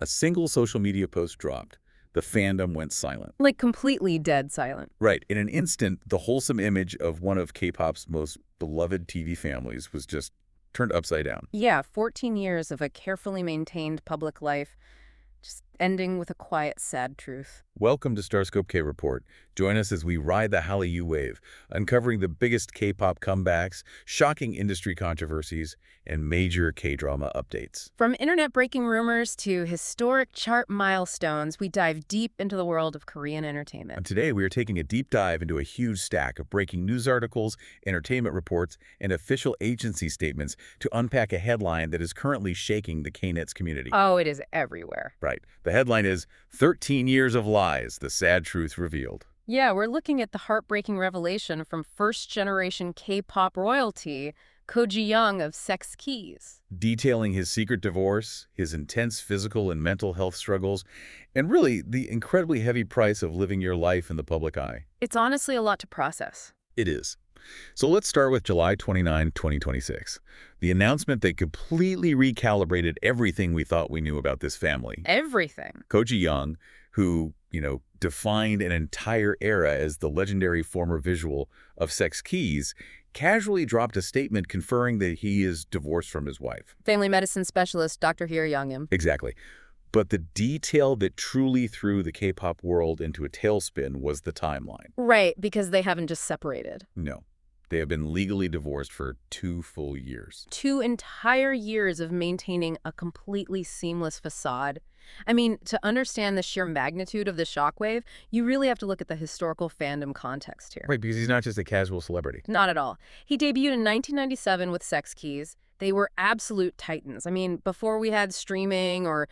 A single social media post dropped. The fandom went silent. Like completely dead silent. Right. In an instant, the wholesome image of one of K-pop's most beloved TV families was just turned upside down. Yeah, 14 years of a carefully maintained public life, just ending with a quiet, sad truth. Welcome to StarScope K-Report. Join us as we ride the Hallyu wave, uncovering the biggest K-pop comebacks, shocking industry controversies, and major K-drama updates. From internet-breaking rumors to historic chart milestones, we dive deep into the world of Korean entertainment. And today, we are taking a deep dive into a huge stack of breaking news articles, entertainment reports, and official agency statements to unpack a headline that is currently shaking the K-netz community. Oh, it is everywhere. Right. The headline is 13 Years of Lies, the Sad Truth Revealed. Yeah, we're looking at the heartbreaking revelation from first-generation K-pop royalty, Ko Ji-yong of Sechs Kies. Detailing his secret divorce, his intense physical and mental health struggles, and really the incredibly heavy price of living your life in the public eye. It's honestly a lot to process. It is. So let's start with July 29, 2026. The announcement that completely recalibrated everything we thought we knew about this family. Everything. Ko Ji-yong, who, defined an entire era as the legendary former visual of Sechs Kies, casually dropped a statement conferring that he is divorced from his wife. Family medicine specialist Dr. Heo Yang-im. Exactly. But the detail that truly threw the K-pop world into a tailspin was the timeline. Right, because they haven't just separated. No. They have been legally divorced for 2 full years. 2 entire years of maintaining a completely seamless facade. I mean, to understand the sheer magnitude of the shockwave, you really have to look at the historical fandom context here. Right, because he's not just a casual celebrity. Not at all. He debuted in 1997 with Sechs Kies. They were absolute titans. I mean, before we had streaming or,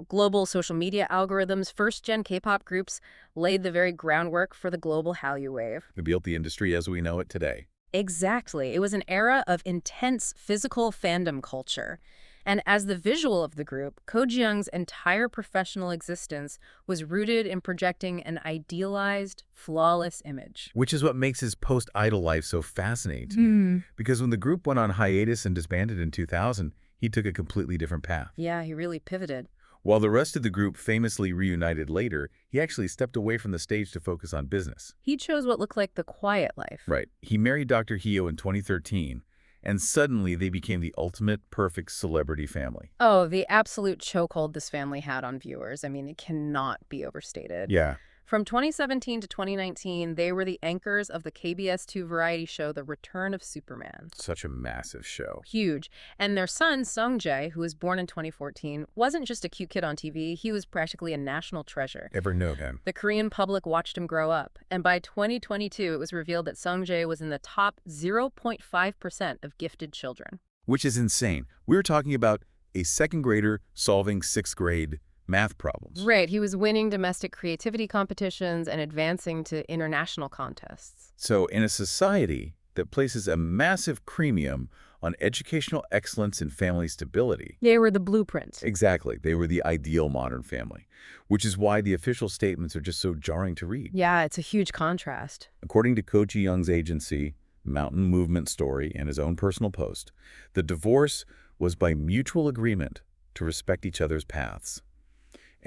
global social media algorithms, first-gen K-pop groups laid the very groundwork for the global Hallyu wave. They built the industry as we know it today. Exactly. It was an era of intense physical fandom culture. And as the visual of the group, Ko Ji-young's entire professional existence was rooted in projecting an idealized, flawless image. Which is what makes his post-idol life so fascinating to me. Because when the group went on hiatus and disbanded in 2000, he took a completely different path. Yeah, he really pivoted. While the rest of the group famously reunited later, he actually stepped away from the stage to focus on business. He chose what looked like the quiet life. Right. He married Dr. Heo in 2013. And suddenly, they became the ultimate perfect celebrity family. Oh, the absolute chokehold this family had on viewers. I mean, it cannot be overstated. Yeah. From 2017 to 2019, they were the anchors of the KBS2 variety show The Return of Superman. Such a massive show. Huge. And their son, Seung-jae, who was born in 2014, wasn't just a cute kid on TV. He was practically a national treasure. Ever know him? The Korean public watched him grow up. And by 2022, it was revealed that Seung-jae was in the top 0.5% of gifted children. Which is insane. We're talking about a second grader solving 6th grade math problems. Right. He was winning domestic creativity competitions and advancing to international contests. So in a society that places a massive premium on educational excellence and family stability. They were the blueprint. Exactly. They were the ideal modern family, which is why the official statements are just so jarring to read. Yeah, it's a huge contrast. According to Ko Ji-young's agency, Mountain Movement Story, and his own personal post, the divorce was by mutual agreement to respect each other's paths.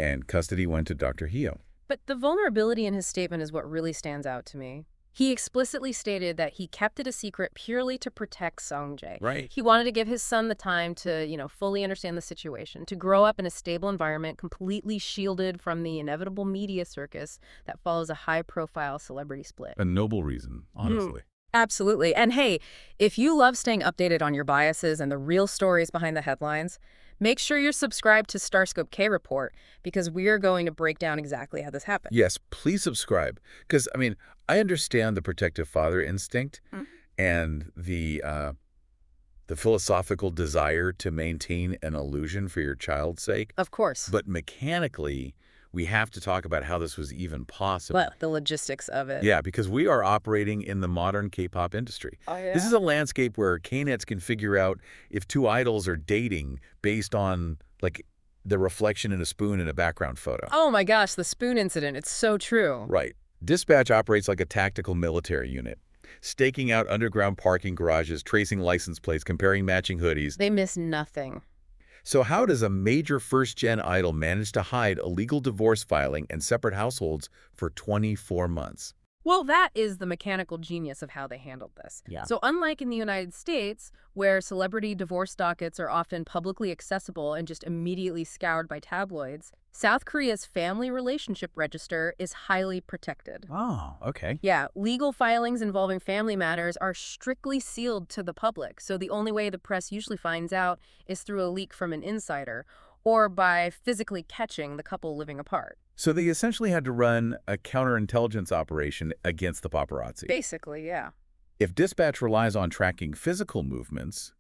And custody went to Dr. Heo. But the vulnerability in his statement is what really stands out to me. He explicitly stated that he kept it a secret purely to protect Seung-jae. Right. He wanted to give his son the time to, fully understand the situation, to grow up in a stable environment completely shielded from the inevitable media circus that follows a high-profile celebrity split. A noble reason, honestly. Absolutely. And hey, if you love staying updated on your biases and the real stories behind the headlines, make sure you're subscribed to StarScope K-Report, because we are going to break down exactly how this happened. Yes, please subscribe. Because, I understand the protective father instinct and the philosophical desire to maintain an illusion for your child's sake. Of course. But mechanically, we have to talk about how this was even possible. Well, the logistics of it. Yeah, because we are operating in the modern K-pop industry. Oh, yeah. This is a landscape where K-netz can figure out if 2 idols are dating based on, the reflection in a spoon in a background photo. Oh my gosh, the spoon incident. It's so true. Right. Dispatch operates like a tactical military unit, staking out underground parking garages, tracing license plates, comparing matching hoodies. They miss nothing. So how does a major first-gen idol manage to hide illegal divorce filing and separate households for 24 months? Well, that is the mechanical genius of how they handled this. Yeah. So unlike in the United States, where celebrity divorce dockets are often publicly accessible and just immediately scoured by tabloids, South Korea's family relationship register is highly protected. Oh, okay. Yeah, legal filings involving family matters are strictly sealed to the public, so the only way the press usually finds out is through a leak from an insider, or by physically catching the couple living apart. So they essentially had to run a counterintelligence operation against the paparazzi. Basically, yeah. If dispatch relies on tracking physical movements,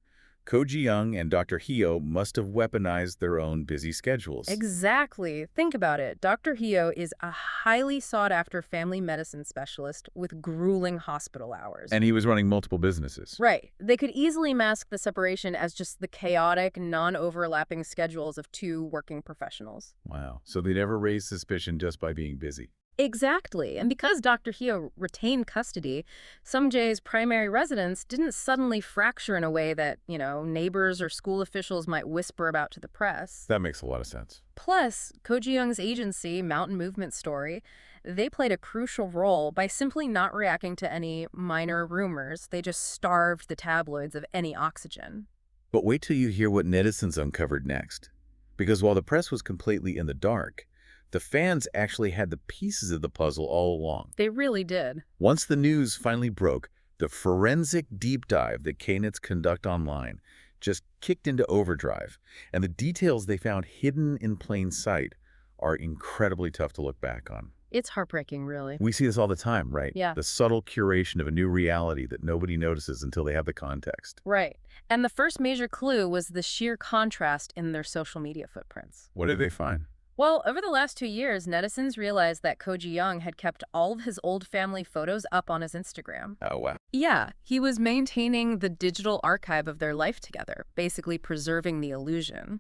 Ko Ji-yong and Dr. Heo must have weaponized their own busy schedules. Exactly. Think about it. Dr. Heo is a highly sought-after family medicine specialist with grueling hospital hours. And he was running multiple businesses. Right. They could easily mask the separation as just the chaotic, non-overlapping schedules of two working professionals. Wow. So they never raised suspicion just by being busy. Exactly. And because Dr. Heo retained custody, Seung-jae's primary residence didn't suddenly fracture in a way that, neighbors or school officials might whisper about to the press. That makes a lot of sense. Plus, Ko Ji-young's agency, Mountain Movement Story, they played a crucial role by simply not reacting to any minor rumors. They just starved the tabloids of any oxygen. But wait till you hear what netizens uncovered next. Because while the press was completely in the dark, the fans actually had the pieces of the puzzle all along. They really did. Once the news finally broke, the forensic deep dive that K-netz conduct online just kicked into overdrive, and the details they found hidden in plain sight are incredibly tough to look back on. It's heartbreaking, really. We see this all the time, right? Yeah. The subtle curation of a new reality that nobody notices until they have the context. Right. And the first major clue was the sheer contrast in their social media footprints. What did they find? Well, over the last 2 years, netizens realized that Ko Ji-yong had kept all of his old family photos up on his Instagram. Oh, wow. Yeah, he was maintaining the digital archive of their life together, basically preserving the illusion.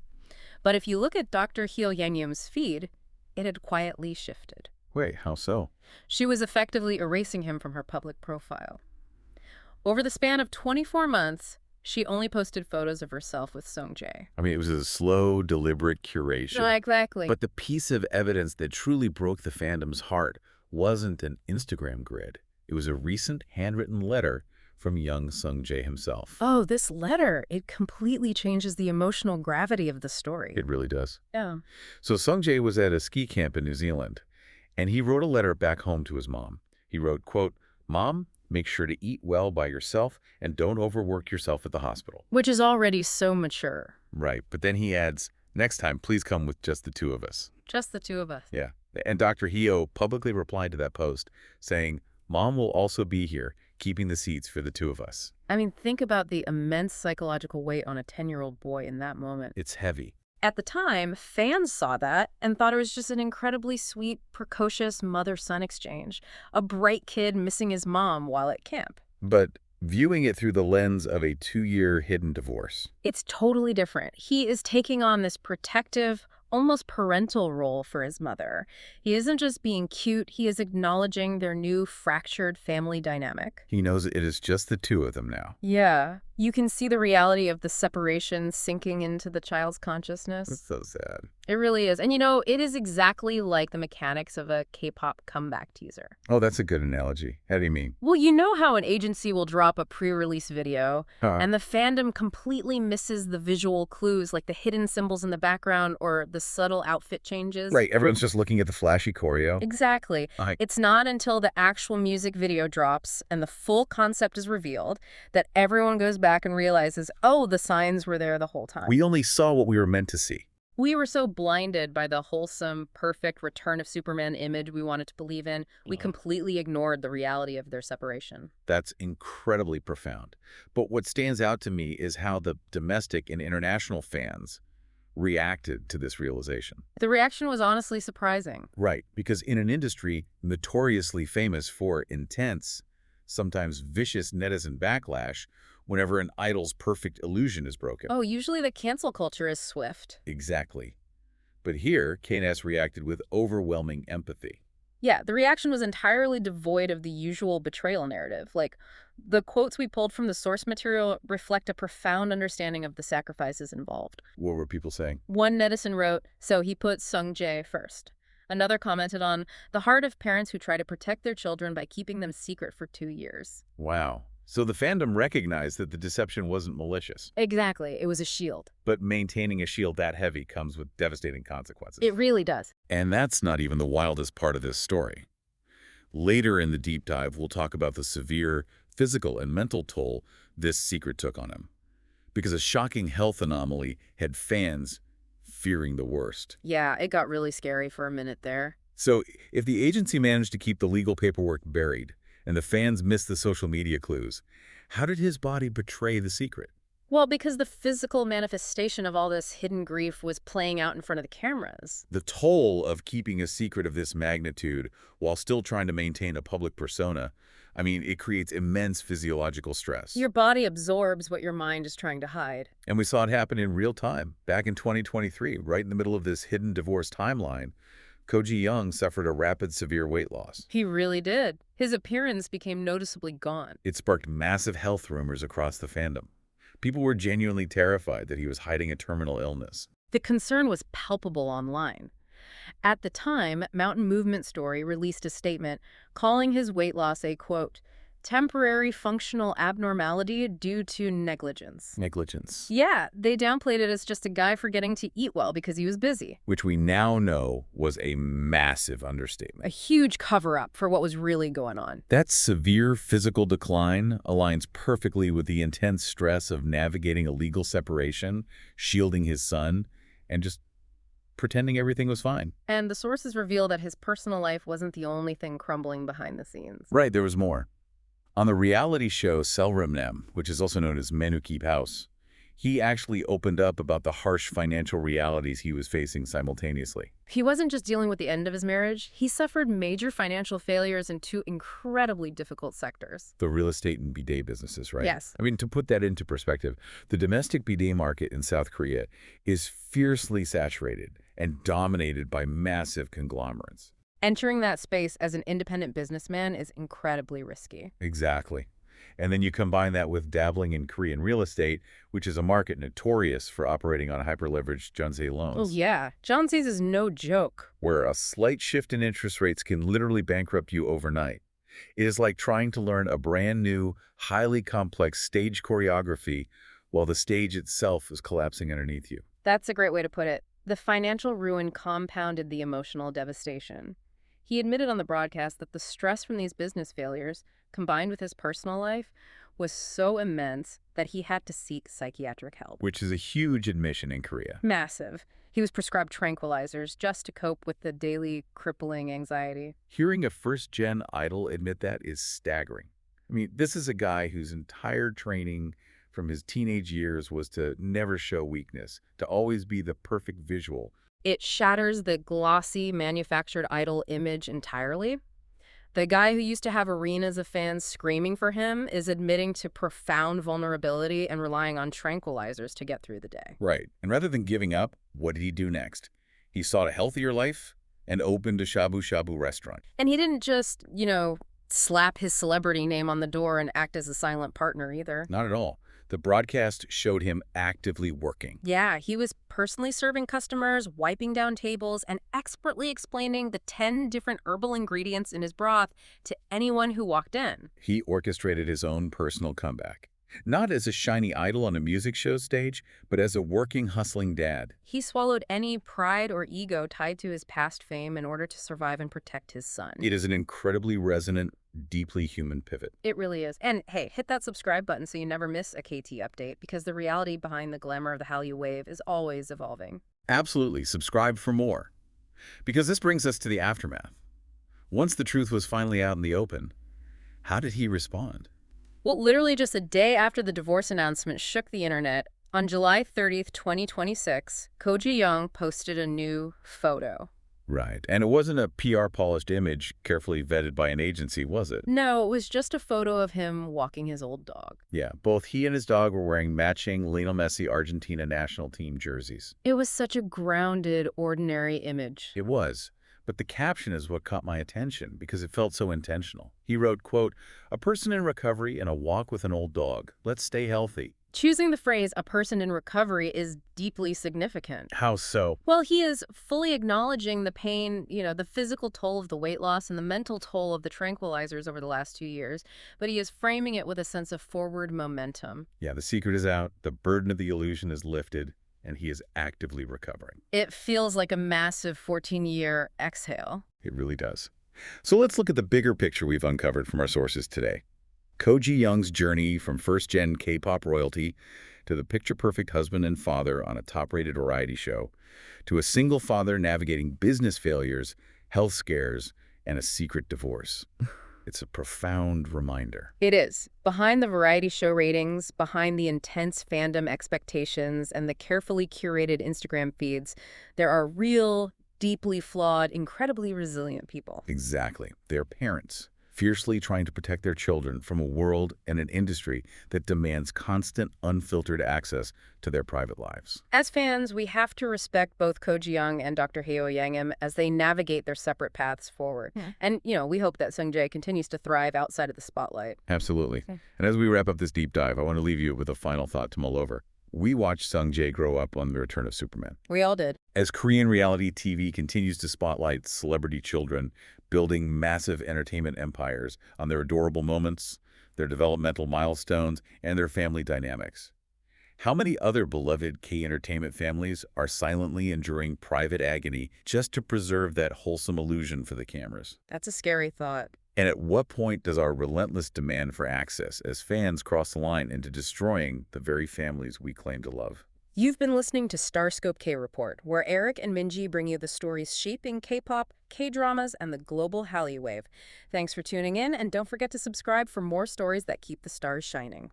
But if you look at Dr. Heo Yang-im's feed, it had quietly shifted. Wait, how so? She was effectively erasing him from her public profile. Over the span of 24 months, she only posted photos of herself with Seung-jae. I mean, it was a slow, deliberate curation. Exactly. But the piece of evidence that truly broke the fandom's heart wasn't an Instagram grid. It was a recent handwritten letter from young Seung-jae himself. Oh, this letter, it completely changes the emotional gravity of the story. It really does. Yeah. So Seung-jae was at a ski camp in New Zealand, and he wrote a letter back home to his mom. He wrote, quote, "Mom, make sure to eat well by yourself and don't overwork yourself at the hospital." Which is already so mature. Right, but then he adds, "Next time, please come with just the two of us." Just the two of us. Yeah, and Dr. Heo publicly replied to that post, saying, "Mom will also be here, keeping the seats for the two of us." I mean, think about the immense psychological weight on a 10-year-old boy in that moment. It's heavy. At the time, fans saw that and thought it was just an incredibly sweet, precocious mother-son exchange. A bright kid missing his mom while at camp. But viewing it through the lens of a 2-year hidden divorce. It's totally different. He is taking on this protective, almost parental role for his mother. He isn't just being cute, he is acknowledging their new fractured family dynamic. He knows it is just the two of them now. Yeah. You can see the reality of the separation sinking into the child's consciousness. That's so sad. It really is. And it is exactly like the mechanics of a K-pop comeback teaser. Oh, that's a good analogy. How do you mean? Well, you know how an agency will drop a pre-release video, Uh-huh. and the fandom completely misses the visual clues, like the hidden symbols in the background or the subtle outfit changes? Right, everyone's just looking at the flashy choreo. Exactly. It's not until the actual music video drops and the full concept is revealed that everyone goes back and realizes, oh, the signs were there the whole time. We only saw what we were meant to see. We were so blinded by the wholesome, perfect return of Superman image we wanted to believe in, we completely ignored the reality of their separation. That's incredibly profound. But what stands out to me is how the domestic and international fans reacted to this realization. The reaction was honestly surprising. Right, because in an industry notoriously famous for intense, sometimes vicious netizen backlash whenever an idol's perfect illusion is broken. Oh, usually the cancel culture is swift. Exactly. But here, K-netz reacted with overwhelming empathy. Yeah, the reaction was entirely devoid of the usual betrayal narrative. Like, the quotes we pulled from the source material reflect a profound understanding of the sacrifices involved. What were people saying? One netizen wrote, "So he put Seung-jae first." Another commented on the heart of parents who try to protect their children by keeping them secret for 2 years. Wow. So the fandom recognized that the deception wasn't malicious. Exactly, it was a shield. But maintaining a shield that heavy comes with devastating consequences. It really does. And that's not even the wildest part of this story. Later in the deep dive, we'll talk about the severe physical and mental toll this secret took on him. Because a shocking health anomaly had fans fearing the worst. Yeah, it got really scary for a minute there. So if the agency managed to keep the legal paperwork buried and the fans missed the social media clues, how did his body betray the secret? Well, because the physical manifestation of all this hidden grief was playing out in front of the cameras. The toll of keeping a secret of this magnitude while still trying to maintain a public persona, I mean, it creates immense physiological stress. Your body absorbs what your mind is trying to hide. And we saw it happen in real time, back in 2023, right in the middle of this hidden divorce timeline. Ko Ji-yong suffered a rapid, severe weight loss. He really did. His appearance became noticeably gone. It sparked massive health rumors across the fandom. People were genuinely terrified that he was hiding a terminal illness. The concern was palpable online. At the time, Mountain Movement Story released a statement calling his weight loss a, quote, temporary functional abnormality due to negligence. Negligence. Yeah, they downplayed it as just a guy forgetting to eat well because he was busy. Which we now know was a massive understatement. A huge cover-up for what was really going on. That severe physical decline aligns perfectly with the intense stress of navigating a legal separation, shielding his son, and just pretending everything was fine. And the sources reveal that his personal life wasn't the only thing crumbling behind the scenes. Right, there was more. On the reality show Selrimnem, which is also known as Men Who Keep House, he actually opened up about the harsh financial realities he was facing simultaneously. He wasn't just dealing with the end of his marriage, he suffered major financial failures in two incredibly difficult sectors. The real estate and bidet businesses, right? Yes. I mean, to put that into perspective, the domestic bidet market in South Korea is fiercely saturated and dominated by massive conglomerates. Entering that space as an independent businessman is incredibly risky. Exactly. And then you combine that with dabbling in Korean real estate, which is a market notorious for operating on hyper-leveraged jeonse loans. Oh yeah, jeonse's is no joke. Where a slight shift in interest rates can literally bankrupt you overnight. It is like trying to learn a brand new, highly complex stage choreography while the stage itself is collapsing underneath you. That's a great way to put it. The financial ruin compounded the emotional devastation. He admitted on the broadcast that the stress from these business failures, combined with his personal life, was so immense that he had to seek psychiatric help. Which is a huge admission in Korea. Massive. He was prescribed tranquilizers just to cope with the daily crippling anxiety. Hearing a first-gen idol admit that is staggering. I mean, this is a guy whose entire training from his teenage years was to never show weakness, to always be the perfect visual. It shatters the glossy, manufactured idol image entirely. The guy who used to have arenas of fans screaming for him is admitting to profound vulnerability and relying on tranquilizers to get through the day. Right. And rather than giving up, what did he do next? He sought a healthier life and opened a shabu-shabu restaurant. And he didn't just, slap his celebrity name on the door and act as a silent partner either. Not at all. The broadcast showed him actively working. Yeah, he was personally serving customers, wiping down tables, and expertly explaining the 10 different herbal ingredients in his broth to anyone who walked in. He orchestrated his own personal comeback. Not as a shiny idol on a music show stage, but as a working, hustling dad. He swallowed any pride or ego tied to his past fame in order to survive and protect his son. It is an incredibly resonant, deeply human pivot. It really is. And hey, hit that subscribe button so you never miss a KT update, because the reality behind the glamour of the Hallyu wave is always evolving. Absolutely. Subscribe for more. Because this brings us to the aftermath. Once the truth was finally out in the open, how did he respond? Well, literally just a day after the divorce announcement shook the internet, on July 30th, 2026, Ko Ji-yong posted a new photo. Right. And it wasn't a PR-polished image carefully vetted by an agency, was it? No, it was just a photo of him walking his old dog. Yeah, both he and his dog were wearing matching Lionel Messi Argentina national team jerseys. It was such a grounded, ordinary image. It was. But the caption is what caught my attention because it felt so intentional. He wrote, quote, "A person in recovery and a walk with an old dog. Let's stay healthy." Choosing the phrase "a person in recovery" is deeply significant. How so? Well, he is fully acknowledging the pain, the physical toll of the weight loss and the mental toll of the tranquilizers over the last 2 years, but he is framing it with a sense of forward momentum. Yeah, the secret is out, the burden of the illusion is lifted, and he is actively recovering. It feels like a massive 14-year exhale. It really does. So let's look at the bigger picture we've uncovered from our sources today. Ko Ji-young's journey from first-gen K-pop royalty to the picture-perfect husband and father on a top-rated variety show, to a single father navigating business failures, health scares, and a secret divorce. It's a profound reminder. It is. Behind the variety show ratings, behind the intense fandom expectations, and the carefully curated Instagram feeds, there are real, deeply flawed, incredibly resilient people. Exactly. They're parents, fiercely trying to protect their children from a world and an industry that demands constant, unfiltered access to their private lives. As fans, we have to respect both Ko Ji-yong and Dr. Heo Yang-im as they navigate their separate paths forward. Yeah. And, we hope that Seung-jae continues to thrive outside of the spotlight. Absolutely. Okay. And as we wrap up this deep dive, I want to leave you with a final thought to mull over. We watched Seung-jae grow up on The Return of Superman. We all did. As Korean reality TV continues to spotlight celebrity children building massive entertainment empires on their adorable moments, their developmental milestones, and their family dynamics. How many other beloved K-entertainment families are silently enduring private agony just to preserve that wholesome illusion for the cameras? That's a scary thought. And at what point does our relentless demand for access as fans cross the line into destroying the very families we claim to love? You've been listening to StarScope K-Report, where Eric and Minji bring you the stories shaping K-pop, K-dramas, and the global Hallyu wave. Thanks for tuning in, and don't forget to subscribe for more stories that keep the stars shining.